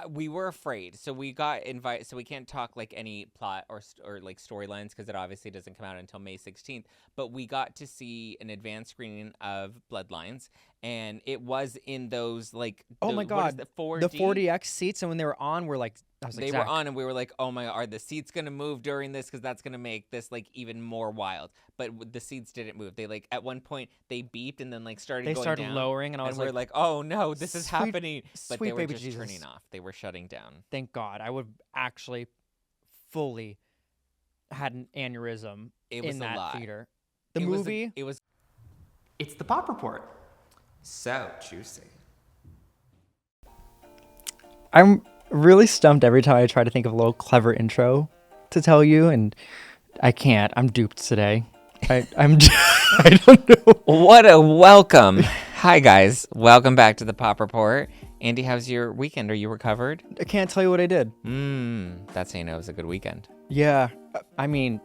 We were afraid, so we got invited. So we can't talk like any plot or like storylines because it obviously doesn't come out until May 16th. But we got to see an advanced screening of Bloodlines, and it was in those like Oh my what is God, the 4D? the 40X seats, and when they were on, we're like, I was like, They Zach, were on, and we were like, "Oh my God, are the seats gonna move during this? Because that's gonna make this like even more wild." But the seats didn't move. They like at one point they beeped and then like started they going started down, lowering, and I was we're like, "Oh no, this is Sweet- happening!" But sweet they were baby just Jesus. turning off. They were shutting down. Thank God. I would actually fully had an aneurysm It was in a that lot. theater. The It movie. was. It's the Pop Report. So juicy. I'm really stumped every time I try to think of a little clever intro to tell you, and I can't. I'm duped today. I'm. I don't know. What a welcome. Hi guys, welcome back to the Pop Report. Andy, how's your weekend? Are you recovered? I can't tell you what I did. That's how you know it was a good weekend. Yeah. I mean,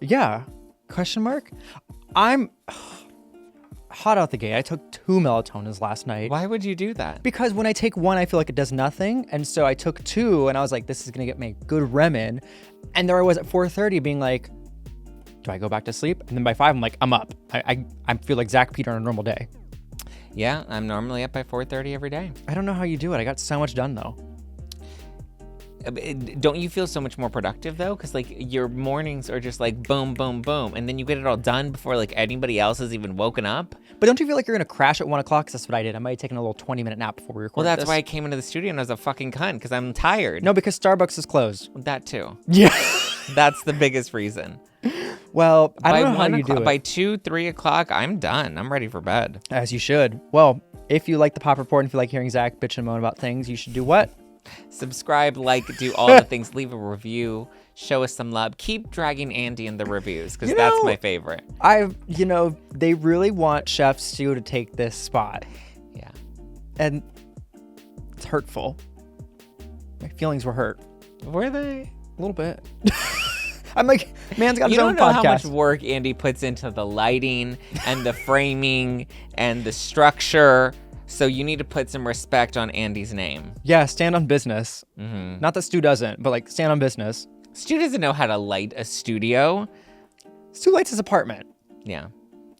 yeah. Question mark? I'm hot out the gate. I took 2 melatonins last night. Why would you do that? Because when I take one, I feel like it does nothing. And so I took 2, and I was like, this is going to get me a good REM in. And there I was at 4:30 being like, do I go back to sleep? And then by 5, I'm like, I'm up. I feel like Zack Peter on a normal day. Yeah, I'm normally up by 4:30 every day. I don't know how you do it. I got so much done, though. Don't you feel so much more productive though? Because like your mornings are just like boom, boom, boom, and then you get it all done before like anybody else has even woken up. But don't you feel like you're going to crash at 1 o'clock? 'Cause that's what I did. I might have taken a little 20-minute nap before we recorded Well, that's this. why I came into the studio and I was a fucking cunt because I'm tired. No, because Starbucks is closed. That too. Yeah. That's the biggest reason. Well, I don't know how 1 you do o'clock, it. by 2, 3 o'clock, I'm done. I'm ready for bed. As you should. Well, if you like the Pop Report and if you like hearing Zack bitch and moan about things, you should do what? Subscribe, like, do all the things. Leave a review. Show us some love. Keep dragging Andy in the reviews because that's my favorite. They really want Chef Stu to take this spot. Yeah. And it's hurtful. My feelings were hurt. Were they? A little bit. I'm like, man's got his You own don't know podcast. how much work Andy puts into the lighting and the framing and the structure. So you need to put some respect on Andy's name. Yeah, stand on business. Mm-hmm. Not that Stu doesn't, but like stand on business. Stu doesn't know how to light a studio. Stu lights his apartment. Yeah.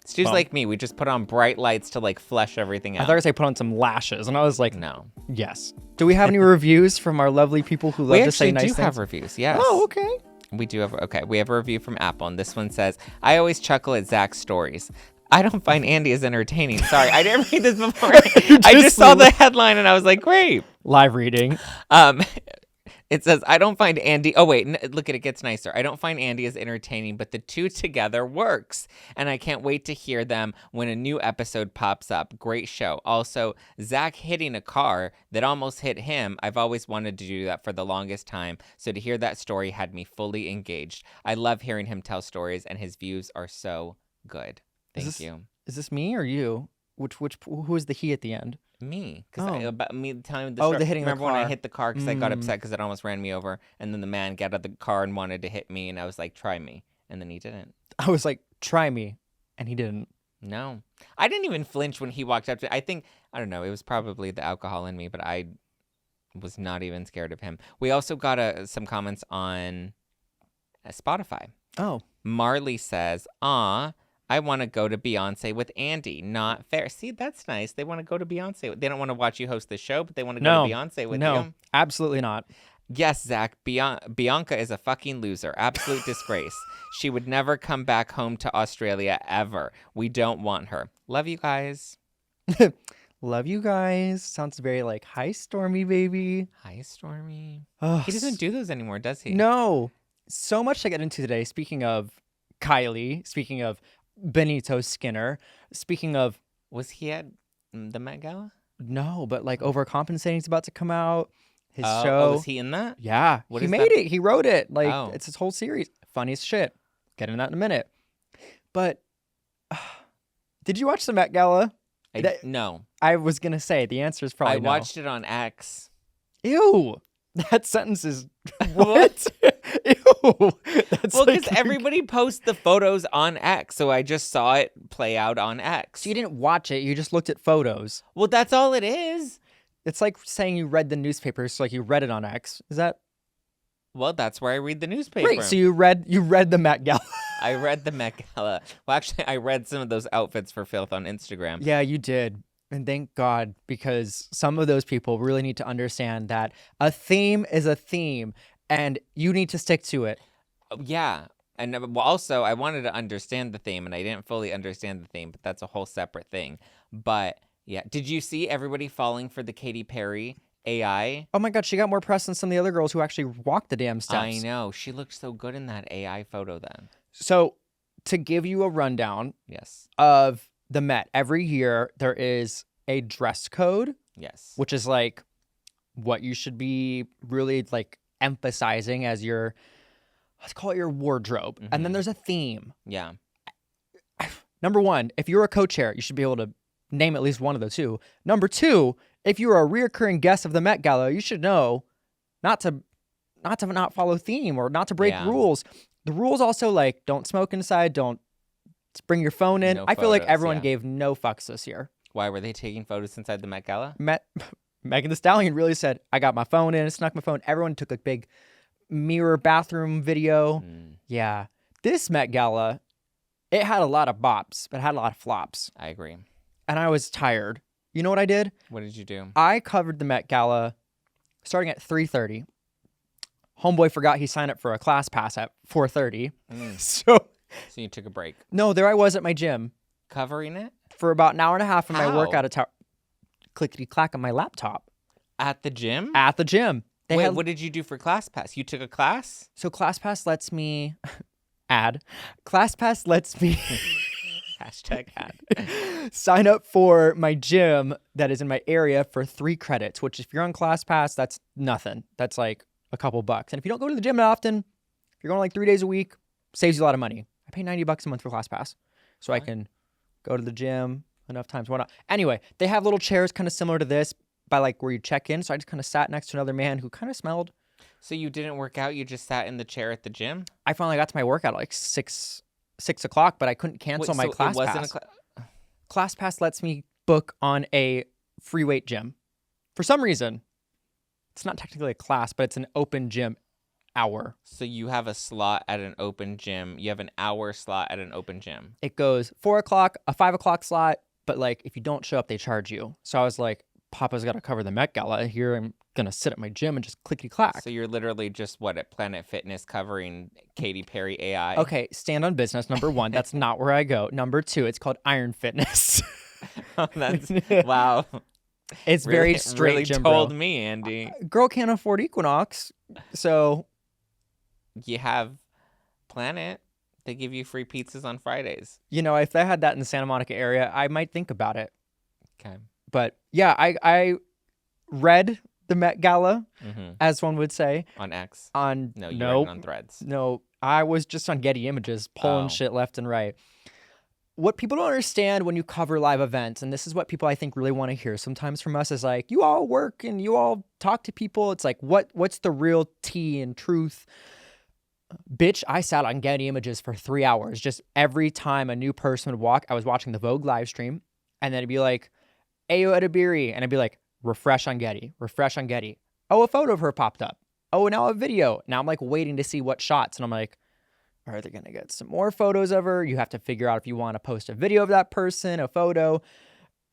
Stu's Well. like me. We just put on bright lights to like flesh everything I out. thought I put on some lashes, and I was like, No. yes. Do we have any reviews from our lovely people who love We to say actually nice do things? have reviews, yes. Oh, okay. We do have, okay, we have a review from Apple, and this one says, I always chuckle at Zack's stories. I don't find Andy as entertaining. Sorry, I didn't read this before. I just saw the headline, and I was like, great. Live reading. It says, I don't find Andy, oh wait, look at it gets nicer. I don't find Andy as entertaining, but the two together works. And I can't wait to hear them when a new episode pops up. Great show. Also, Zack hitting a car that almost hit him. I've always wanted to do that for the longest time. So to hear that story had me fully engaged. I love hearing him tell stories, and his views are so good. Thank you. Is this me or you? Who is the he at the end? Me, because Oh. me telling the Oh, story. the hitting the Remember when I car. hit the car because I got upset because it almost ran me over, and then the man got out of the car and wanted to hit me, and I was like, "Try me," and then he didn't. I was like, try me. And he didn't. No, I didn't even flinch when he walked up to. I don't know. It was probably the alcohol in me, but I was not even scared of him. We also got some comments on Spotify. Oh. Marley says, I want to go to Beyonce with Andy. Not fair. See, that's nice. They want to go to Beyonce. They don't want to watch you host the show, but they want to go to Beyonce with No, you. absolutely not. Yes, Zack. Bianca is a fucking loser. Absolute disgrace. She would never come back home to Australia ever. We don't want her. Love you guys. Love you guys. Sounds very like, hi, Stormy, baby. Hi, Stormy. Oh, He doesn't do those anymore, does he? No. So much to get into today. Speaking of Kylie, speaking of Benito Skinner, speaking of... Was he at the Met Gala? No, but like Overcompensating is about to come out. His Oh, show. was he in that? Yeah. What he is made that? it. He wrote it. Like, Oh. it's his whole series. Funniest shit. Get into that in a minute. But did you watch the Met Gala? No. I was going to say, the answer is probably I watched it on X. Ew. That sentence is... What? Ew. That's Well, because like- everybody posts the photos on X, so I just saw it play out on X. So you didn't watch it. You just looked at photos. Well, that's all it is. It's like saying you read the newspaper, so like you read it on X. Is that Well, that's where I read the newspaper. great? So you read the Met Gala. I read the Met Gala. Well, actually, I read some of those outfits for filth on Instagram. Yeah, you did. And thank God, because some of those people really need to understand that a theme is a theme and you need to stick to it. Yeah. And also, I wanted to understand the theme, and I didn't fully understand the theme, but that's a whole separate thing. But yeah, did you see everybody falling for the Katy Perry AI? Oh my God, she got more press than some of the other girls who actually walked the damn steps. I know. She looked so good in that AI photo then. So, to give you a rundown Yes. of the Met, every year there is a dress code, Yes. which is like what you should be really like emphasizing as your, let's call it your wardrobe. And then there's a theme. Yeah. Number one, if you're a co-chair, you should be able to name at least one of the two. Number two, if you're a reoccurring guest of the Met Gala, you should know not to not follow theme or not to break rules. The rules also like don't smoke inside, don't bring your phone in. No I feel like photos, everyone yeah. gave no fucks this year. Why were they taking photos inside the Met Gala? Megan Thee Stallion really said, I got my phone in, snuck my phone. Everyone took a big mirror bathroom video. Yeah. This Met Gala, it had a lot of bops, but it had a lot of flops. I agree. And I was tired. You know what I did? What did you do? I covered the Met Gala starting at 3:30. Homeboy forgot he signed up for a class pass at 4:30. So you took a break. no, there I was at my gym Covering it? for about an hour and a half for my How? workout clickety clack on my laptop At the gym? at the gym. Wait, what did you do for ClassPass? You took a class? So ClassPass lets me ClassPass lets me Hashtag ad. sign up for my gym that is in my area for 3 credits, which if you're on ClassPass, that's nothing. That's like a couple bucks. And if you don't go to the gym that often, if you're going like 3 days a week, saves you a lot of money. I pay $90 a month for ClassPass so I can go to the gym enough times. Why not? Anyway, they have little chairs kind of similar to this by like where you check in. So I just kind of sat next to another man who kind of smelled. So you didn't work out? You just sat in the chair at the gym? I finally got to my workout at like 6 o'clock, but I couldn't cancel my ClassPass. ClassPass lets me book on a free weight gym. For some reason, it's not technically a class, but it's an open gym hour. So you have a slot at an open gym. You have an hour slot at an open gym. It goes 4 o'clock, a 5 o'clock slot, but like if you don't show up, they charge you. So I was like, Papa's got to cover the Met Gala. Here I'm going to sit at my gym and just clickety clack. So you're literally just, at Planet Fitness covering Katy Perry AI? Okay, stand on business. Number 1, that's not where I go. Number 2, it's called Iron Fitness. Wow. It's very straight really gym, told bro. me, Andy. Girl can't afford Equinox, so You have Planet. They give you free pizzas on Fridays. you know, if I had that in the Santa Monica area, I might think about it. Okay. But yeah, I read the Met Gala, as one would say, On X? on No, you read it on Threads. No, I was just on Getty Images pulling shit left and right. What people don't understand when you cover live events, and this is what people I think really want to hear sometimes from us, is like, you all work and you all talk to people. It's like, what's the real tea and truth? Bitch, I sat on Getty Images for 3 hours. Just every time a new person would walk, I was watching the Vogue live stream, and then it'd be like, Ayo Edibiri, and I'd be like, refresh on Getty. Oh, a photo of her popped up. Oh, now a video. Now I'm like waiting to see what shots, and I'm like, are they going to get some more photos of her? You have to figure out if you want to post a video of that person, a photo,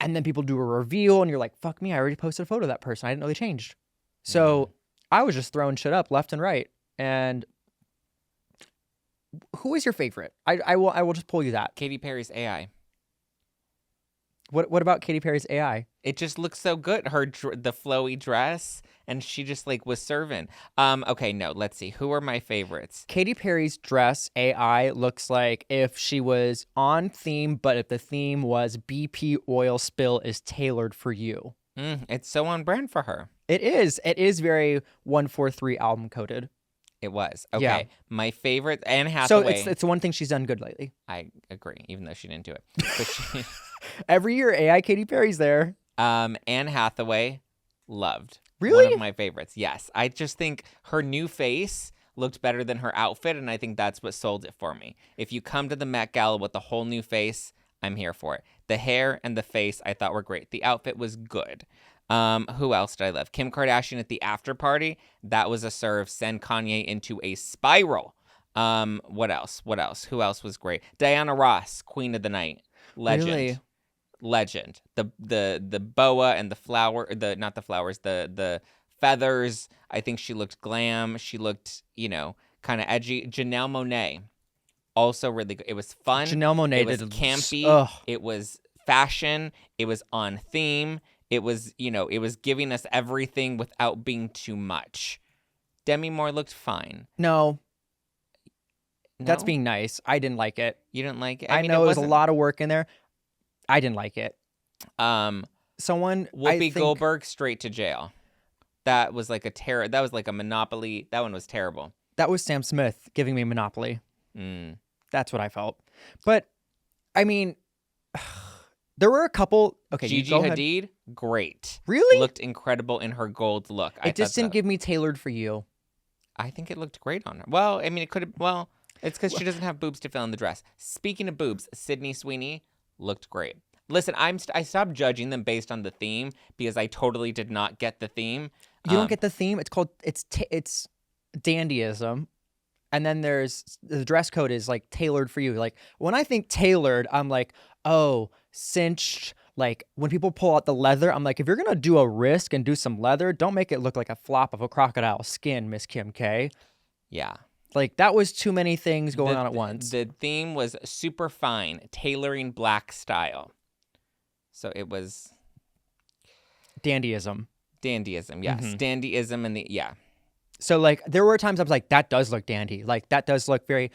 and then people do a reveal, and you're like, fuck me, I already posted a photo of that person. I didn't know they changed. So I was just throwing shit up left and right. And who is your favorite? I will just pull you that. Katy Perry's AI. What about Katy Perry's AI? It just looks so good. The flowy dress, and she just like was serving. Okay, no, let's see. Who are my favorites? Katy Perry's dress AI looks like if she was on theme, but if the theme was BP oil spill is tailored for you. It's so on brand for her. It is. It is very 143 album coded. It was. Okay. Yeah. My favorite, Anne Hathaway. So it's the one thing she's done good lately. I agree, even though she didn't do it. But Every year, AI Katy Perry's there. Anne Hathaway, loved. Really? One of my favorites. Yes. I just think her new face looked better than her outfit, and I think that's what sold it for me. If you come to the Met Gala with a whole new face, I'm here for it. The hair and the face I thought were great. The outfit was good. Who else did I love? Kim Kardashian at the after party. That was a serve. Send Kanye into a spiral. What else? Who else was great? Diana Ross, Queen of the Night. Legend. Really? Legend. The boa and the flower, not the flowers, the feathers. I think she looked glam. She looked, kind of edgy. Janelle Monáe, also really good. It was fun. Janelle Monáe It was did campy. Ugh. It was fashion. It was on theme. It was, it was giving us everything without being too much. Demi Moore looked fine. No. That's No? being nice. I didn't like it. You didn't like it? I mean, know it it was a wasn't- lot of work in there. I didn't like it. Someone I Whoopi think, Goldberg straight to jail. That was like a terror. That was like a Monopoly. That one was terrible. That was Sam Smith giving me Monopoly. Mm. That's what I felt. But I mean, there were a couple. Okay, Gigi go ahead. Hadid, great. Really? Looked incredible in her gold look. It just didn't give me tailored for you. I think it looked great on her. Well, I mean, it could have. Well, it's because she doesn't have boobs to fill in the dress. Speaking of boobs, Sydney Sweeney looked great. Listen, I stopped judging them based on the theme because I totally did not get the theme. You don't get the theme. It's called it's dandyism, and then there's the dress code is like tailored for you. Like when I think tailored, I'm like, oh, cinched. Like when people pull out the leather, I'm like, if you're gonna do a risk and do some leather, don't make it look like a flop of a crocodile skin, Miss Kim K. Yeah. Like that was too many things going on at once. The theme was super fine, tailoring black style. So it was Dandyism. dandyism, yes. Mhm. Dandyism and yeah. So like there were times I was like, that does look dandy. Like that does look very.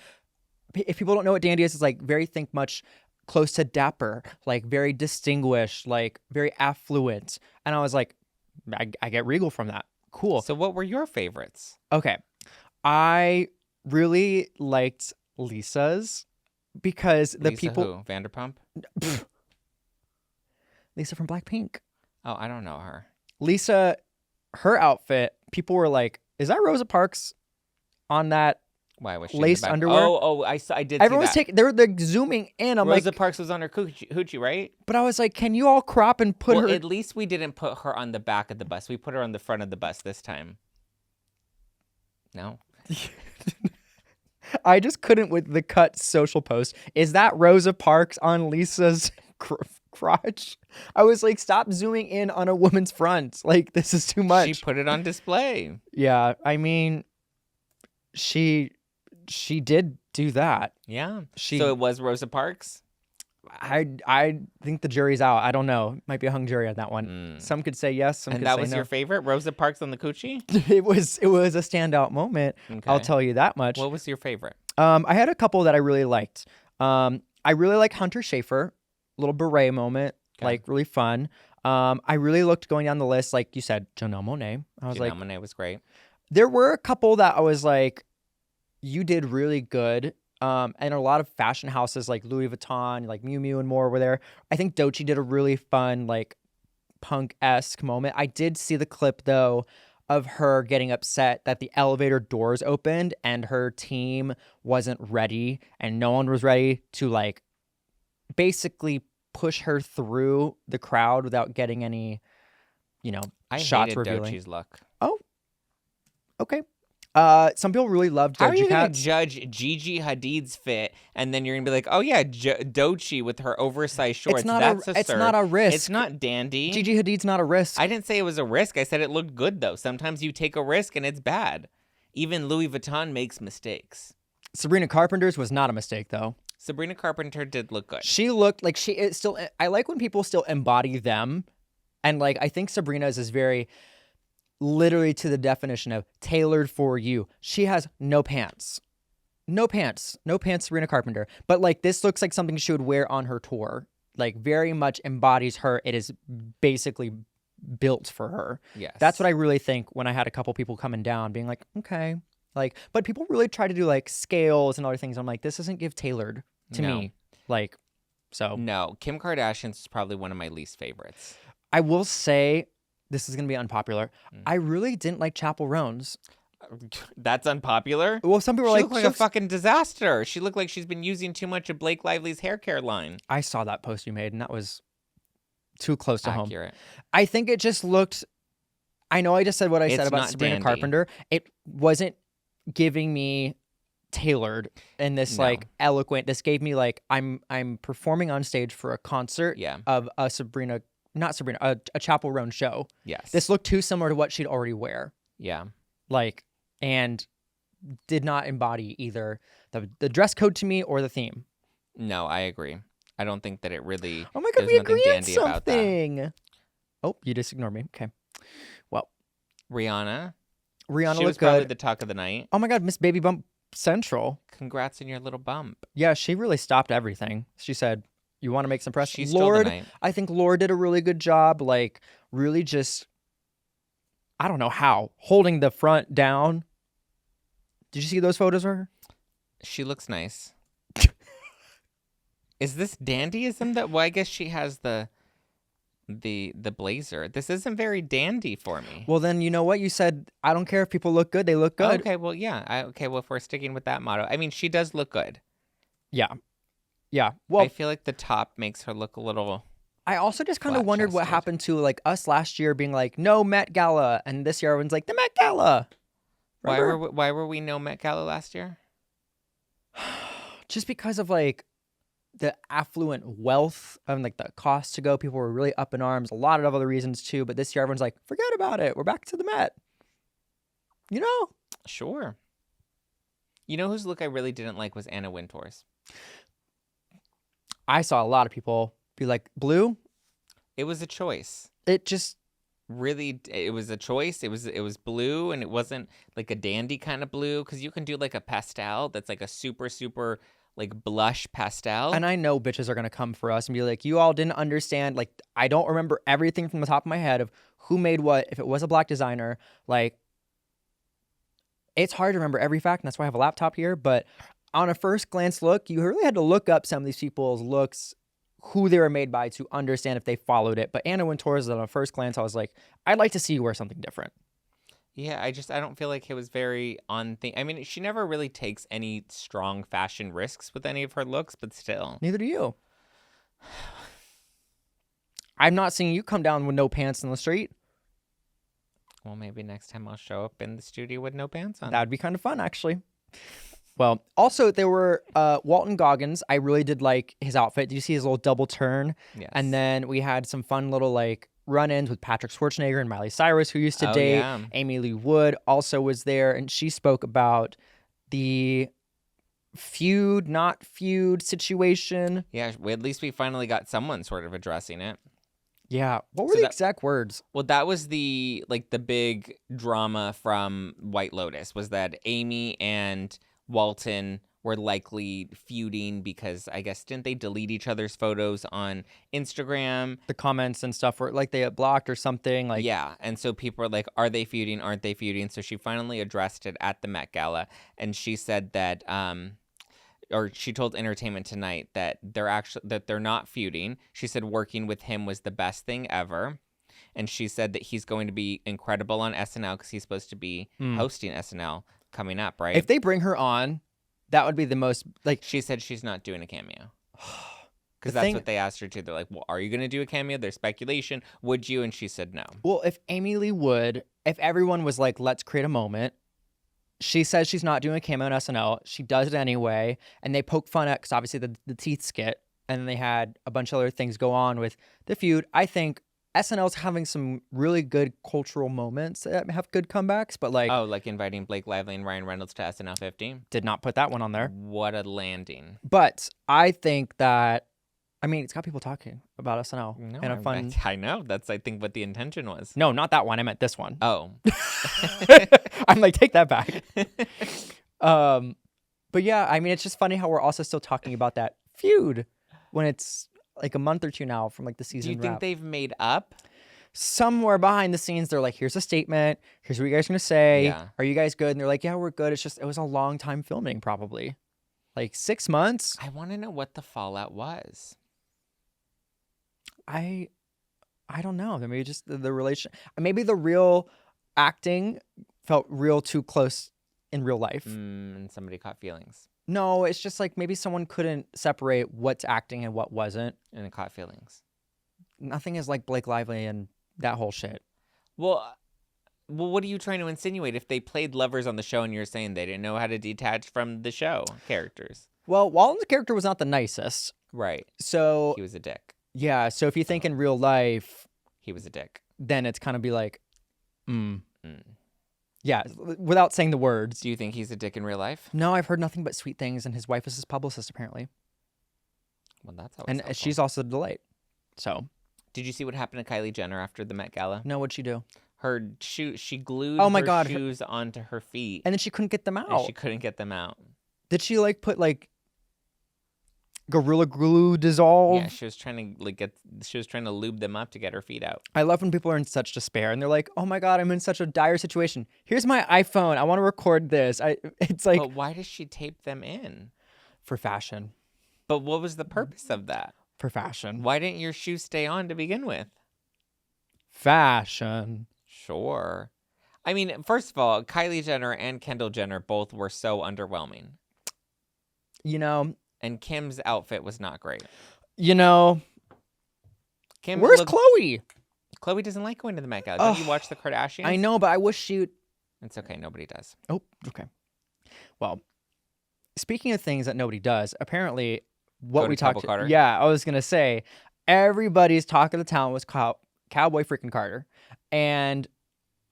If people don't know what dandy is, it's like very think much close to dapper, like very distinguished, like very affluent. And I was like, I get regal from that. Cool. So what were your favorites? Okay, I really liked Lisa's because the Lisa people who? Vanderpump? Lisa from Blackpink. Oh, I don't know her. Lisa, her outfit, people were like, is that Rosa Parks on that Why was she in laced the back? underwear? Oh, I did Everyone was see that. taking, they were like zooming in. I'm Rosa like, Parks was on her hoochie, right? but I was like, can you all crop and put Well, her? at least we didn't put her on the back of the bus. We put her on the front of the bus this time. No. I just couldn't with the cut social post. Is that Rosa Parks on Lisa's crotch? I was like, stop zooming in on a woman's front. Like, this is too much. She put it on display. Yeah, I mean, she did do that. Yeah. She- So it was Rosa Parks? I think the jury's out. I don't know. Might be a hung jury on that one. Some could say yes. Some And could that say was no. your favorite? Rosa Parks on the coochie? It was a standout moment. I'll Okay. tell you that much. What was your favorite? I had a couple that I really liked. I really like Hunter Schafer, little beret moment, Okay. like really fun. I really looked going down the list, like you said, Janelle Monáe. I was like, Janelle Monáe was great. there were a couple that I was like, you did really good. And a lot of fashion houses like Louis Vuitton, like Miu Miu and more were there. I think Doechii did a really fun, like punk-esque moment. I did see the clip though of her getting upset that the elevator doors opened and her team wasn't ready and no one was ready to like basically push her through the crowd without getting any, I shots hated revealing. Doechii's look. Okay. Some people really loved How are you Doja going Cat. to judge Gigi Hadid's fit and then you're going to be like, oh yeah, Doechii with her oversized shorts. It's not That's it's serve. not a risk. It's not dandy. Gigi Hadid's not a risk. I didn't say it was a risk. I said it looked good though. Sometimes you take a risk and it's bad. Even Louis Vuitton makes mistakes. Sabrina Carpenter's was not a mistake though. Sabrina Carpenter did look good. She looked like I like when people still embody them. And like I think Sabrina's is very literally to the definition of tailored for you. She has no pants. No pants, Sabrina Carpenter. But like this looks like something she would wear on her tour. Like very much embodies her. It is basically built for her. Yes. That's what I really think when I had a couple people coming down being like, okay. Like, but people really try to do like scales and other things. I'm like, this doesn't give tailored to No. me. Like, so No, Kim Kardashian's is probably one of my least favorites. I will say this is going to be unpopular. I really didn't like Chapel Roan's. That's unpopular? Well, some people She were like, looked like a fucking disaster. She looked like she's been using too much of Blake Lively's hair care line. I saw that post you made and that was too close to home. accurate. I think it just looked. I know I just said what I said It's about not Sabrina dandy. Carpenter. It wasn't giving me tailored and this No. like eloquent. This gave me like I'm performing on stage for a concert Yeah. of a a Chapel Roan show. Yes. This looked too similar to what she'd already wear. Yeah. Like, and did not embody either the dress code to me or the theme. No, I agree. I don't think that it really. Oh my God, there's we nothing agree on dandy about that. something. Oh, you just ignored me. Okay. Well, Rihanna. Rihanna She was looked probably good. the talk of the night. Oh my God, Miss Baby Bump Central. Congrats on your little bump. Yeah, she really stopped everything. She said, "You want to make some press?" She stole the Lord, night. I think Lord did a really good job. Like, really just, I don't know how, holding the front down. Did you see those photos of her? She looks nice. Is this dandyism that? Well, I guess she has the blazer. This isn't very dandy for me. Well, then you know what you said. I don't care if people look good; they look good. Okay, well, yeah. Okay, well, if we're sticking with that motto, I mean, she does look good. Yeah, yeah. Well, I feel like the top makes her look a little. I also just kind of wondered what flat-chested. happened to like us last year being like, no Met Gala, and this year everyone's like the Met Gala. Remember? Why were we no Met Gala last year? Just because of like the affluent wealth and like the cost to go, people were really up in arms. A lot of other reasons too, but this year everyone's like, forget about it. We're back to the Met. You know? Sure. You know whose look I really didn't like was Anna Wintour's. I saw a lot of people be like, blue. It was a choice. It just Really, it was a choice. It was blue, and it wasn't like a dandy kind of blue, because you can do like a pastel that's like a super like blush pastel. and I know bitches are gonna come for us and be like, you all didn't understand. Like, I don't remember everything from the top of my head of who made what. If it was a black designer, like, it's hard to remember every fact, and that's why I have a laptop here. But on a first glance look, you really had to look up some of these people's looks, who they were made by, to understand if they followed it. But Anna Wintour's, on a first glance, I was like, I'd like to see you wear something different. Yeah, I don't feel like it was very on thing. I mean, she never really takes any strong fashion risks with any of her looks, but still. Neither do you. I'm not seeing you come down with no pants in the street. Well, maybe next time I'll show up in the studio with no pants on. That would be kind of fun, actually. Well, also, there were Walton Goggins. I really did like his outfit. Did you see his little double turn? Yes. And then we had some fun little like run-ins with Patrick Schwarzenegger and Miley Cyrus, who used to Oh, date. yeah. Aimee Lou Wood also was there, and she spoke about the feud, not feud situation. Yeah, at least we finally got someone sort of addressing it. Yeah. What were So the that- exact words? Well, that was the big drama from White Lotus, was that Amy and Walton were likely feuding because, I guess, didn't they delete each other's photos on Instagram? The comments and stuff were like they had blocked or something. Like, Yeah, and so people were like, are they feuding? Aren't they feuding? So she finally addressed it at the Met Gala, and she said that, or she told Entertainment Tonight that they're not feuding. She said working with him was the best thing ever. And she said that he's going to be incredible on SNL because he's supposed to be hosting SNL coming up, right? if they bring her on, that would be the most like. She said she's not doing a cameo. The Because that's thing- what they asked her to. They're like, well, are you going to do a cameo? There's speculation. Would you? And she said no. Well, if Aimee Lee Wood, if everyone was like, let's create a moment, she says she's not doing a cameo on SNL. She does it anyway, and they poke fun at because obviously the teeth skit, and then they had a bunch of other things go on with the feud. I think SNL's having some really good cultural moments that have good comebacks, but like, Oh, like inviting Blake Lively and Ryan Reynolds to SNL 50? did not put that one on there. What a landing. But I think that, I mean, it's got people talking about SNL No, in a fun. I know. That's, I think, what the intention was. No, not that one. I meant this one. Oh. I'm like, take that back. But yeah, I mean, it's just funny how we're also still talking about that feud when it's like a month or two now from like the Do season you think wrap. they've made up? Somewhere behind the scenes, they're like, here's a statement. Here's what you guys are going to say. Yeah. Are you guys good? And they're like, yeah, we're good. It's just, it was a long time filming, probably. Like 6 months. I want to know what the fallout was. I don't know. Maybe just the relation. Maybe the real acting felt real too close in real life. And somebody caught feelings. No, it's just like maybe someone couldn't separate what's acting and what wasn't. And it caught feelings. Nothing is like Blake Lively and that whole shit. Well, what are you trying to insinuate? If they played lovers on the show and you're saying they didn't know how to detach from the show characters. Well, Walton's character was not the nicest. Right. So He was a dick. yeah, so if you think in real life, He was a dick. then it's kind of be like, yeah, without saying the words. Do you think he's a dick in real life? No, I've heard nothing but sweet things, and his wife is his publicist apparently, Well, that's always and helpful. she's also a delight. So Did you see what happened to Kylie Jenner after the Met Gala? no, what'd she do? Her shoe, she glued Oh my her God, shoes onto her feet, And then she couldn't get them and out. she couldn't get them out. Did she like put like Gorilla Glue dissolve? Yeah, she was trying to she was trying to lube them up to get her feet out. I love when people are in such despair and they're like, "Oh my God, I'm in such a dire situation. Here's my iPhone. I want to record this." It's like But why does she tape them in? for fashion, But what was the purpose of that? for fashion, Why didn't your shoes stay on to begin with? fashion. Sure. I mean, first of all, Kylie Jenner and Kendall Jenner both were so underwhelming. You know, And Kim's outfit was not great. Kim where's looked- Chloe? Chloe doesn't like going to the Met Gala. Don't you watch the Kardashians? I know, but I wish she. It's okay. Nobody does. Oh, okay. Well, speaking of things that nobody does, apparently what Go to we talked Cowboy Carter? Yeah, I was gonna say everybody's talk of the town was Cowboy freaking Carter, and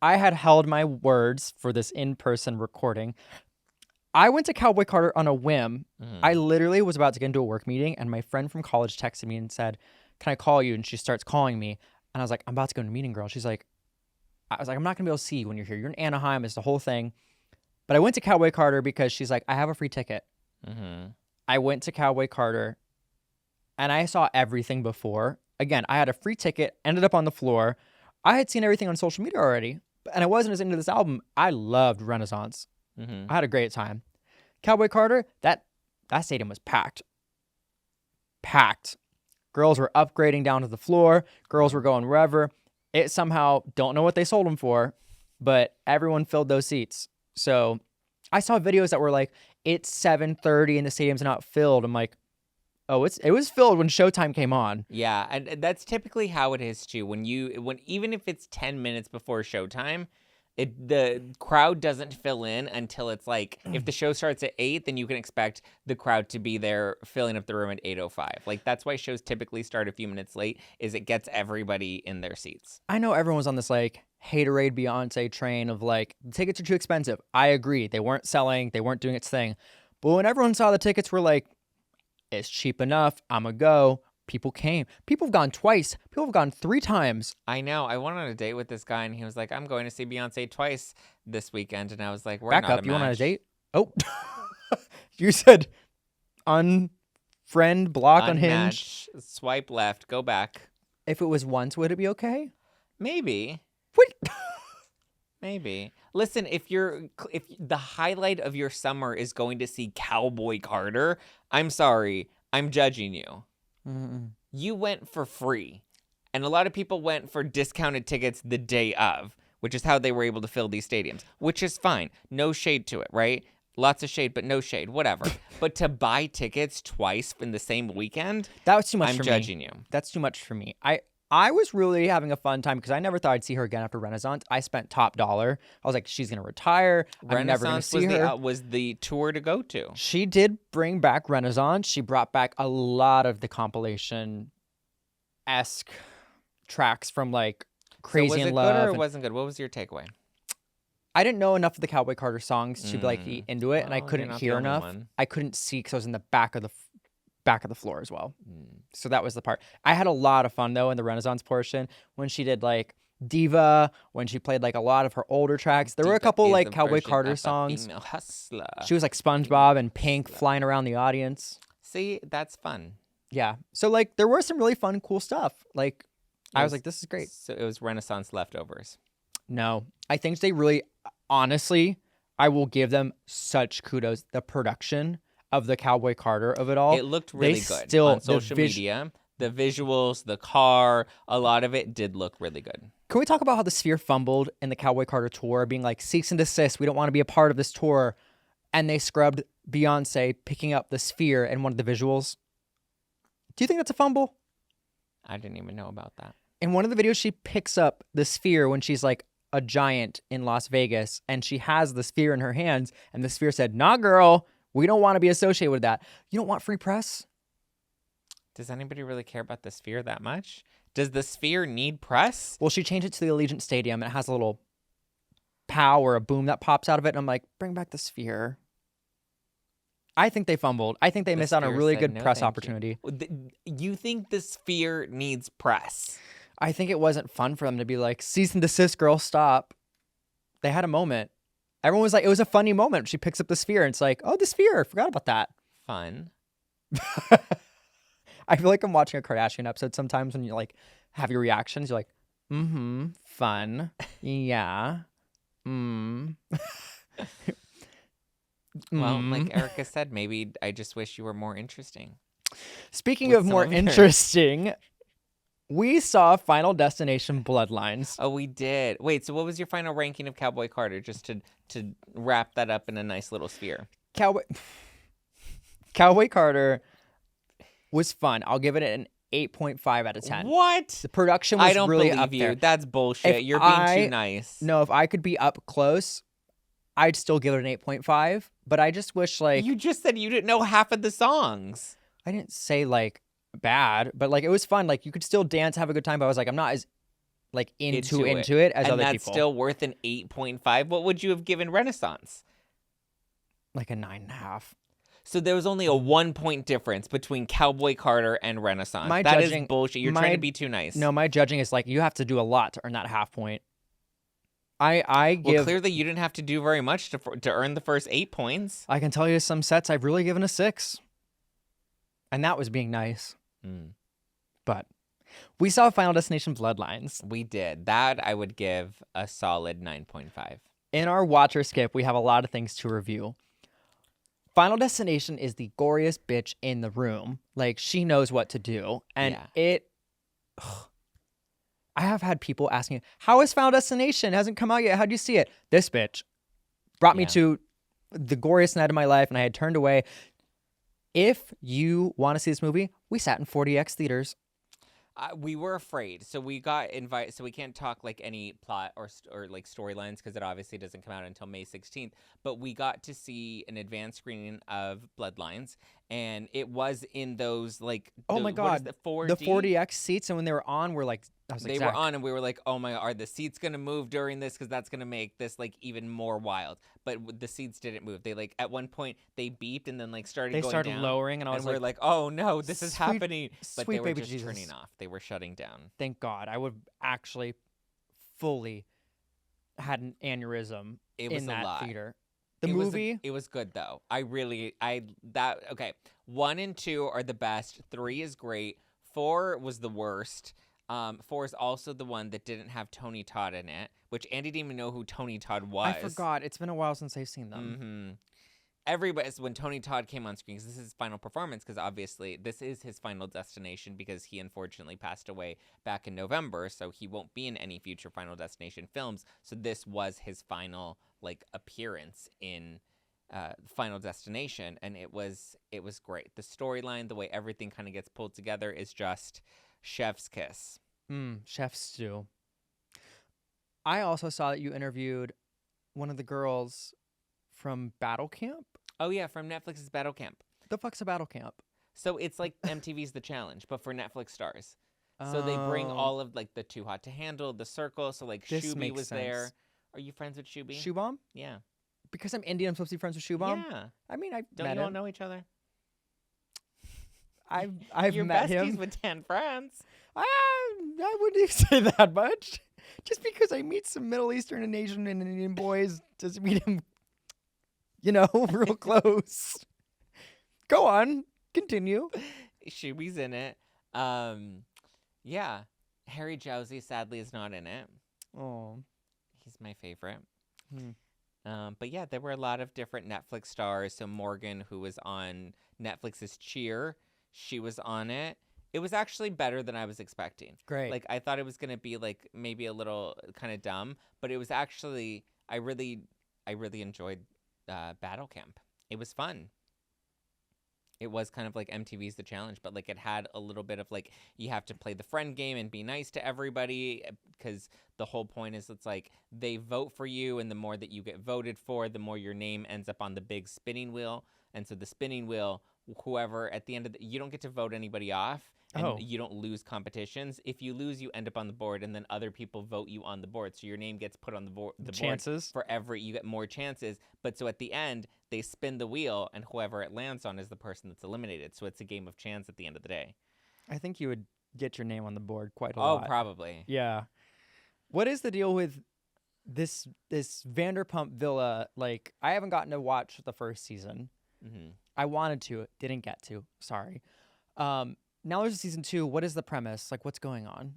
I had held my words for this in-person recording. I went to Cowboy Carter on a whim. I literally was about to get into a work meeting, and my friend from college texted me and said, "Can I call you?" And she starts calling me, and I was like, "I'm about to go to a meeting, girl." She's like, "I'm not gonna be able to see you when you're here. You're in Anaheim. It's the whole thing." But I went to Cowboy Carter because she's like, "I have a free ticket." I went to Cowboy Carter, and I saw everything before. Again, I had a free ticket, ended up on the floor. I had seen everything on social media already, and I wasn't as into this album. I loved Renaissance. I had a great time. Cowboy Carter, that stadium was packed. Packed. Girls were upgrading down to the floor. Girls were going wherever. It somehow, don't know what they sold them for, but everyone filled those seats. So I saw videos that were like, it's 7:30 and the stadium's not filled. I'm like, oh, it was filled when Showtime came on. Yeah, and that's typically how it is too. When even if it's 10 minutes before showtime, the crowd doesn't fill in until it's like, if the show starts at 8, then you can expect the crowd to be there filling up the room at 8:05. Like, that's why shows typically start a few minutes late, is it gets everybody in their seats. I know everyone's on this like haterade Beyonce train of like, the tickets are too expensive. I agree. They weren't selling. They weren't doing its thing. But when everyone saw the tickets were like, it's cheap enough, I'ma go. People came. People have gone twice. People have gone 3 times. I know. I went on a date with this guy, and he was like, I'm going to see Beyonce twice this weekend. And I was like, we're Back not up. a You went on a match. date? Oh. You said unfriend, block, unhinge. Unmatch, swipe left, go back. If it was once, would it be okay? Maybe. What? Maybe. Listen, if the highlight of your summer is going to see Cowboy Carter, I'm sorry, I'm judging you. You went for free, and a lot of people went for discounted tickets the day of, which is how they were able to fill these stadiums, which is fine. No shade to it, right? Lots of shade, but no shade, whatever. But to buy tickets twice in the same weekend, That was too much I'm for me. judging you. That's too much for me. I was really having a fun time because I never thought I'd see her again after Renaissance. I spent top dollar. I was like, she's going to retire. I'm never going to see her. Was the tour to go to. She did bring back Renaissance. She brought back a lot of the compilation-esque tracks from like Crazy so was in it Love. good or it and- wasn't good? What was your takeaway? I didn't know enough of the Cowboy Carter songs to be like be into it, and I Well, couldn't you're not the hear only enough. one. I couldn't see because I was in the back of the floor as well. So that was the part. I had a lot of fun though in the Renaissance portion when she did like Diva, when she played like a lot of her older tracks. There were a Diva couple is like a Cowboy version Carter of a songs. female hustler. She was like SpongeBob and Pink flying around the audience. See, that's fun. Yeah. So like there were some really fun, cool stuff. Like I was like, this is great. So it was Renaissance leftovers. No, I think they really, honestly, I will give them such kudos. The production of the Cowboy Carter of it all. It looked really good still, on social media. The visuals, the car, a lot of it did look really good. Can we talk about how the Sphere fumbled in the Cowboy Carter tour, being like, cease and desist, we don't want to be a part of this tour. And they scrubbed Beyonce picking up the Sphere in one of the visuals. Do you think that's a fumble? I didn't even know about that. In one of the videos, she picks up the sphere when she's like a giant in Las Vegas, and she has the sphere in her hands, and the sphere said, "Nah, girl, we don't want to be associated with that. You don't want free press." Does anybody really care about the Sphere that much? Does the Sphere need press? Well, she changed it to the Allegiant Stadium, and it has a little pow or a boom that pops out of it, and I'm like, bring back the Sphere. I think they fumbled. I think they missed out on a Sphere really said, good "No, press thank you." opportunity. You think the Sphere needs press? I think it wasn't fun for them to be like, cease and desist, girl, stop. They had a moment. Everyone was like, it was a funny moment. She picks up the Sphere, and it's like, oh, the Sphere. Forgot about that. Fun. I feel like I'm watching a Kardashian episode sometimes when you like have your reactions. You're like, fun. Yeah. Well, like Erica said, maybe I just wish you were more interesting. Speaking With of more some of her- interesting, we saw Final Destination Bloodlines. Oh, we did. Wait, so what was your final ranking of Cowboy Carter? Just to wrap that up in a nice little sphere. Cowboy Carter was fun. I'll give it an 8.5 out of 10. What? The production was I don't really believe up you. there. That's bullshit. If You're being I- too nice. No, if I could be up close, I'd still give it an 8.5. But I just wish like You just said you didn't know half of the songs. I didn't say like bad, but like it was fun. Like you could still dance, have a good time. But I was like, I'm not as like into it as and other that's people. still worth an 8.5. What would you have given Renaissance? Like a 9.5. So there was only a 1 point difference between Cowboy Carter and Renaissance. My That is judging- bullshit. You're trying to be too nice. No, my judging is like you have to do a lot to earn that half point. I Well, give. clearly you didn't have to do very much to earn the first 8 points. I can tell you some sets I've really given a 6, and that was being nice. But we saw Final Destination Bloodlines. We did. That I would give a solid 9.5. In our watch or skip, we have a lot of things to review. Final Destination is the goriest bitch in the room. Like, she knows what to do. And I have had people asking, how is Final Destination? It hasn't come out yet. How'd you see it? This bitch brought me to the goriest night of my life, and I had turned away. If you want to see this movie, we sat in 40X theaters. We were afraid, so we got invited. So we can't talk like any plot or like storylines because it obviously doesn't come out until May 16th. But we got to see an advanced screening of Bloodlines, and it was in those like Oh my God, the 4D? The 40X seats, and when they were on, we're like, I was like, They Zack, were on, and we were like, "Oh my! Are the seats gonna move during this? Because that's gonna make this like even more wild." But the seats didn't move. They like at one point they beeped and then like started. They going started down, lowering, and I was we're like, "Oh no, this is sweet- happening!" But sweet they were baby just Jesus. turning off. They were shutting down. Thank God. I would actually fully had an aneurysm It was in a that lot. theater. The It movie, it was good though. Okay. 1 and 2 are the best. 3 is great. 4 was the worst. 4 is also the one that didn't have Tony Todd in it, which Andy didn't even know who Tony Todd was. I forgot. It's been a while since I've seen them. Everybody, when Tony Todd came on screen, because this is his final performance, because obviously this is his final destination because he unfortunately passed away back in November, so he won't be in any future Final Destination films. So this was his final like appearance in Final Destination, and it was great. The storyline, the way everything kind of gets pulled together, is just chef's kiss. Chef stew. I also saw that you interviewed one of the girls from Battle Camp. Oh yeah, from Netflix's Battle Camp. The fuck's a Battle Camp? So it's like MTV's The Challenge, but for Netflix stars. So they bring Oh. all of like the Too Hot to Handle, the Circle. So like This Shuby makes was there. sense. Are you friends with Shuby? Shoe Bomb? Yeah. Because I'm Indian, I'm supposed to be friends with Shoe Bomb? Yeah. I mean, I've Don't met you all him. know each other? I've You're met besties him. with 10 friends. I wouldn't say that much. Just because I meet some Middle Eastern and Asian and Indian boys doesn't mean I'm, real close. Go on. Continue. Shuby's in it. Yeah. Harry Jowsey sadly is not in it. Oh. He's my favorite. But yeah, there were a lot of different Netflix stars. So Morgan, who was on Netflix's Cheer, she was on it. It was actually better than I was expecting. Great. Like I thought it was gonna be like maybe a little kind of dumb, but it was actually I really enjoyed Battle Camp. It was fun. It was kind of like MTV's The Challenge, but like it had a little bit of like you have to play the friend game and be nice to everybody because the whole point is it's like they vote for you, and the more that you get voted for, the more your name ends up on the big spinning wheel. And so the spinning wheel, whoever at the end of you don't get to vote anybody off, and you don't lose competitions. If you lose, you end up on the board, and then other people vote you on the board. So your name gets put on the board. Chances for you get more chances. But so at the end, they spin the wheel, and whoever it lands on is the person that's eliminated. So it's a game of chance at the end of the day. I think you would get your name on the board quite a lot. Oh, probably. Yeah. What is the deal with this Vanderpump Villa? Like, I haven't gotten to watch the first season. Mm-hmm. I wanted to, didn't get to. Sorry. Now there's a season 2. What is the premise? Like, what's going on?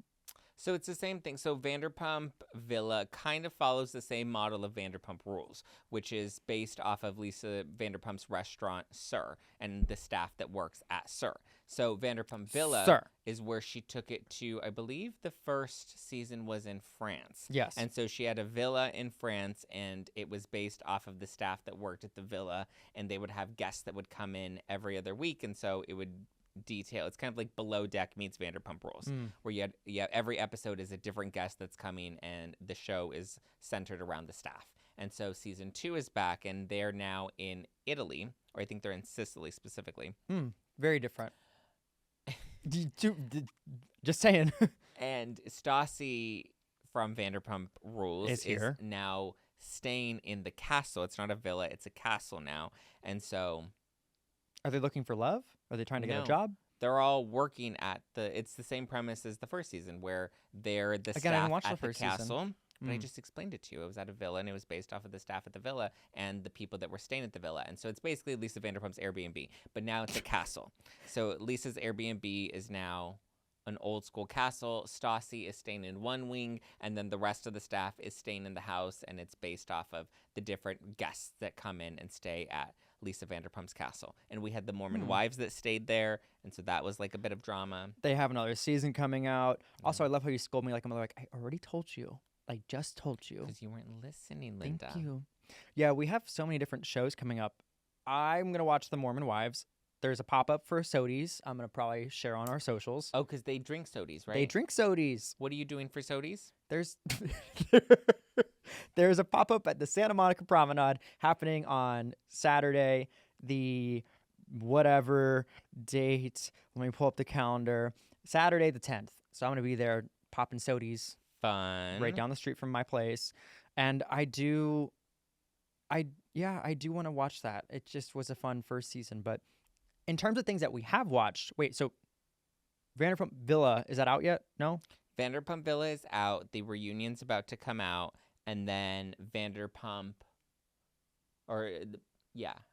So it's the same thing. So Vanderpump Villa kind of follows the same model of Vanderpump Rules, which is based off of Lisa Vanderpump's restaurant, Sir, and the staff that works at Sir. So Vanderpump Villa is where she took it to, I believe the first season was in France. Yes. And so she had a villa in France, and it was based off of the staff that worked at the villa, and they would have guests that would come in every other week, and so it would detail. It's kind of like Below Deck meets Vanderpump Rules, where you have every episode is a different guest that's coming, and the show is centered around the staff. And so season 2 is back, and they're now in Italy, or I think they're in Sicily specifically. Very different. Just saying. And Stassi from Vanderpump Rules is here now staying in the castle. It's not a villa; it's a castle now, and so. Are they looking for love? Are they trying to get a job? They're all working at it's the same premise as the first season, where they're the staff at the castle. But I just explained it to you. It was at a villa, and it was based off of the staff at the villa and the people that were staying at the villa. And so it's basically Lisa Vanderpump's Airbnb, but now it's a castle. So Lisa's Airbnb is now an old school castle. Stassi is staying in one wing, and then the rest of the staff is staying in the house, and it's based off of the different guests that come in and stay at Lisa Vanderpump's castle. And we had the Mormon wives that stayed there, and so that was like a bit of drama. They have another season coming out. Also, I love how you scold me like I'm like, I already told you. I just told you. Because you weren't listening, Linda. Thank you. Yeah, we have so many different shows coming up. I'm going to watch the Mormon Wives. There's a pop-up for Sodies. I'm going to probably share on our socials. Oh, because they drink Sodies, right? They drink Sodies. What are you doing for Sodies? There's a pop-up at the Santa Monica Promenade happening on Saturday, the whatever date. Let me pull up the calendar. Saturday the 10th. So I'm going to be there popping Sodies. Fun. Right down the street from my place. And I do want to watch that. It just was a fun first season, but in terms of things that we have watched, wait, so Vanderpump Villa, is that out yet? No? Vanderpump Villa is out. The reunion's about to come out. And then Vanderpump, and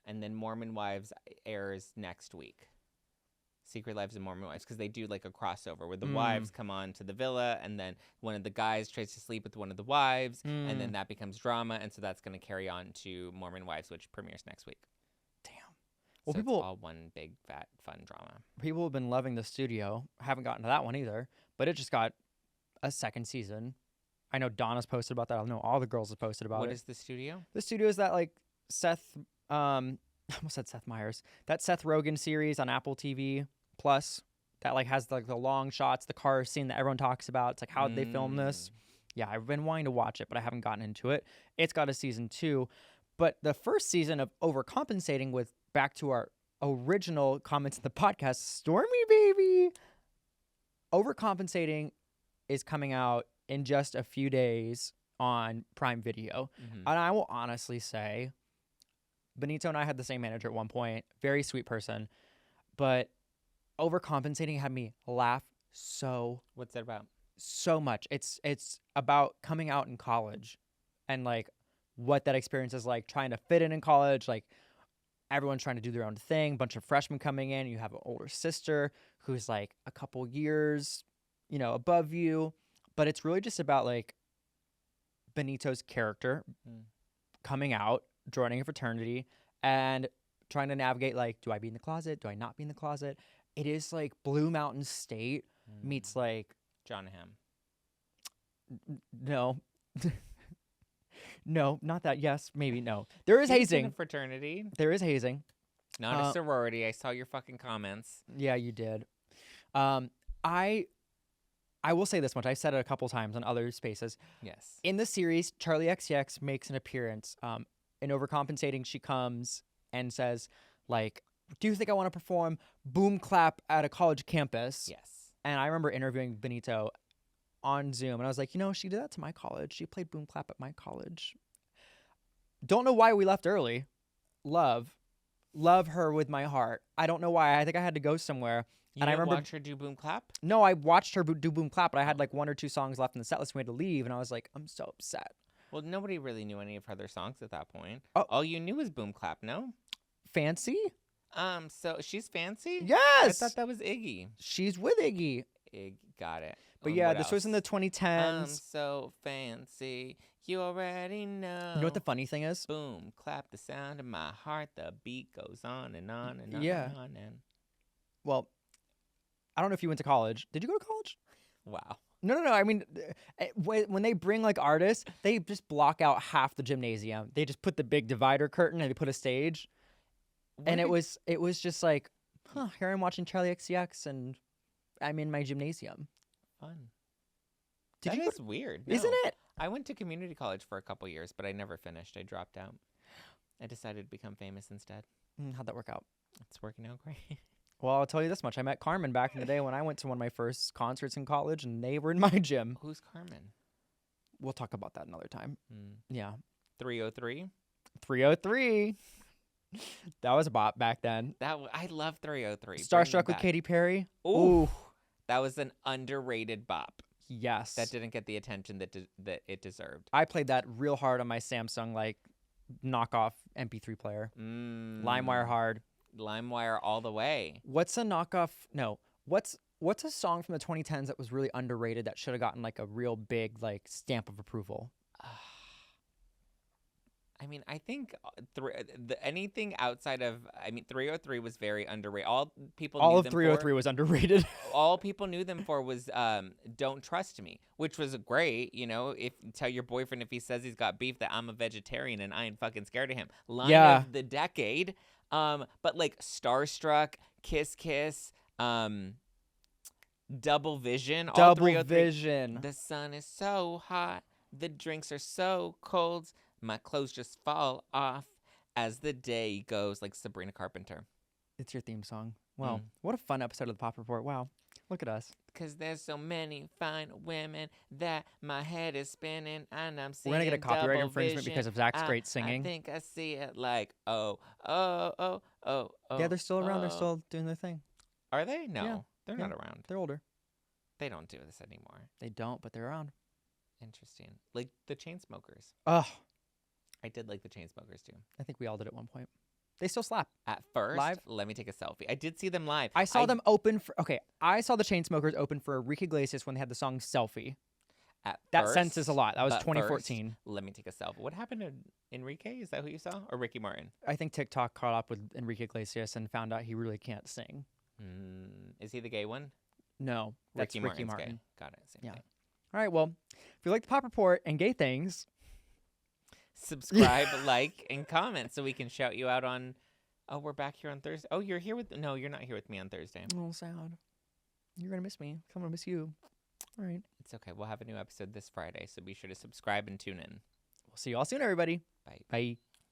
then Mormon Wives airs next week. Secret Lives of Mormon Wives, because they do like a crossover where the wives come on to the villa, and then one of the guys tries to sleep with one of the wives, and then that becomes drama. And so that's going to carry on to Mormon Wives, which premieres next week. Damn. Well, so people it's all one big fat fun drama. People have been loving The Studio. I haven't gotten to that one either, but it just got a second season. I know Donna's posted about that. I know all the girls have posted about it. What is The Studio? The Studio is that like Seth, I almost said Seth Meyers. That Seth Rogen series on Apple TV Plus that like has like the long shots, the car scene that everyone talks about. It's like, how did they film this? Yeah, I've been wanting to watch it, but I haven't gotten into it. It's got a season 2, but the first season of Overcompensating, with back to our original comments in the podcast, Stormy baby. Overcompensating is coming out in just a few days on Prime Video. And I will honestly say, Benito and I had the same manager at one point, very sweet person, but Overcompensating had me laugh What's that about? So much. It's about coming out in college and like what that experience is like, trying to fit in college, like everyone's trying to do their own thing, bunch of freshmen coming in, you have an older sister who's like a couple years, above you, but it's really just about like Benito's character coming out, joining a fraternity, and trying to navigate like, do I be in the closet? Do I not be in the closet? It is like Blue Mountain State meets like John Hamm. No. No, not that. Yes, maybe no. There is hazing. In a fraternity. There is hazing. Not a sorority. I saw your fucking comments. Yeah, you did. I will say this much. I said it a couple times on other spaces. Yes. In the series, Charlie XCX makes an appearance. In Overcompensating, she comes and says, like, do you think I want to perform boom clap at a college campus? Yes. And I remember interviewing Benito on Zoom, and I was like, she did that to my college. She played boom clap at my college. Don't know why we left early. Love her with my heart. I don't know why. I think I had to go somewhere. You didn't watch her do boom clap? No, I watched her do boom clap, but I had like 1 or 2 songs left in the set list. We had to leave, and I was like, I'm so upset. Well, nobody really knew any of her other songs at that point. Oh. All you knew was boom clap, no? Fancy? So she's Fancy? Yes. I thought that was Iggy. She's with Iggy. Got it. But yeah, what this was in the else? 2010s. I'm so fancy. You already know. You know what the funny thing is? Boom, clap the sound of my heart. The beat goes on and on and on Yeah. and on. And Well, I don't know if you went to college. Did you go to college? wow. No. I mean, when they bring like artists, they just block out half the gymnasium. They just put the big divider curtain and they put a stage. And it was just like, here I'm watching Charlie XCX and I'm in my gymnasium. Fun. Did That you? is weird. No. Isn't it? I went to community college for a couple years, but I never finished. I dropped out. I decided to become famous instead. How'd that work out? It's working out great. Well, I'll tell you this much. I met Carmen back in the day when I went to one of my first concerts in college, and they were in my gym. Who's Carmen? We'll talk about that another time. Yeah. 303? 303. That was a bop back then. I love 303. Starstruck with Katy Perry. Ooh. That was an underrated bop. Yes. That didn't get the attention that it deserved. I played that real hard on my Samsung, like, knockoff MP3 player. LimeWire hard. LimeWire all the way. What's a knockoff? No. What's a song from the 2010s that was really underrated that should have gotten, like, a real big, like, stamp of approval? I mean, I think anything outside of, 303 was very underrated. All of 303 was underrated. All people knew them for was "Don't Trust Me," which was great. You know, tell your boyfriend if he says he's got beef that I'm a vegetarian and I ain't fucking scared of him. Line of the decade. But like Starstruck, Kiss Kiss, Double Vision, all 303. Vision. The sun is so hot, the drinks are so cold. My clothes just fall off as the day goes, like Sabrina Carpenter. It's your theme song. Wow. What a fun episode of the Pop Report. Wow. Look at us. Because there's so many fine women that my head is spinning and I'm seeing We're going to get a copyright double infringement vision. because of Zach's great singing. I think I see it like, oh, oh, oh, oh, oh. Yeah, they're still around. Oh. They're still doing their thing. Are they? No, Yeah. they're not around. They're older. They don't do this anymore. They don't, but they're around. Interesting. Like the Chainsmokers. Oh, I did like the Chainsmokers too. I think we all did at one point. They still slap. At first, Live? let me take a selfie. I did see them live. I saw them open for. Okay, I saw the Chainsmokers open for Enrique Iglesias when they had the song "Selfie." That first, senses a lot. That was but 2014. First, let me take a selfie. What happened to Enrique? Is that who you saw? Or Ricky Martin? I think TikTok caught up with Enrique Iglesias and found out he really can't sing. Is he the gay one? No, that's Ricky Martin's Martin. Gay. Got it. Same Yeah. thing. All right. Well, if you like the Pop Report and gay things, subscribe, like, and comment so we can shout you out on. Oh, we're back here on Thursday. Oh, you're here with. No, you're not here with me on Thursday. Oh, sad. You're gonna miss me. I'm gonna miss you. All right. It's okay. We'll have a new episode this Friday, so be sure to subscribe and tune in. We'll see you all soon, everybody. Bye. Bye.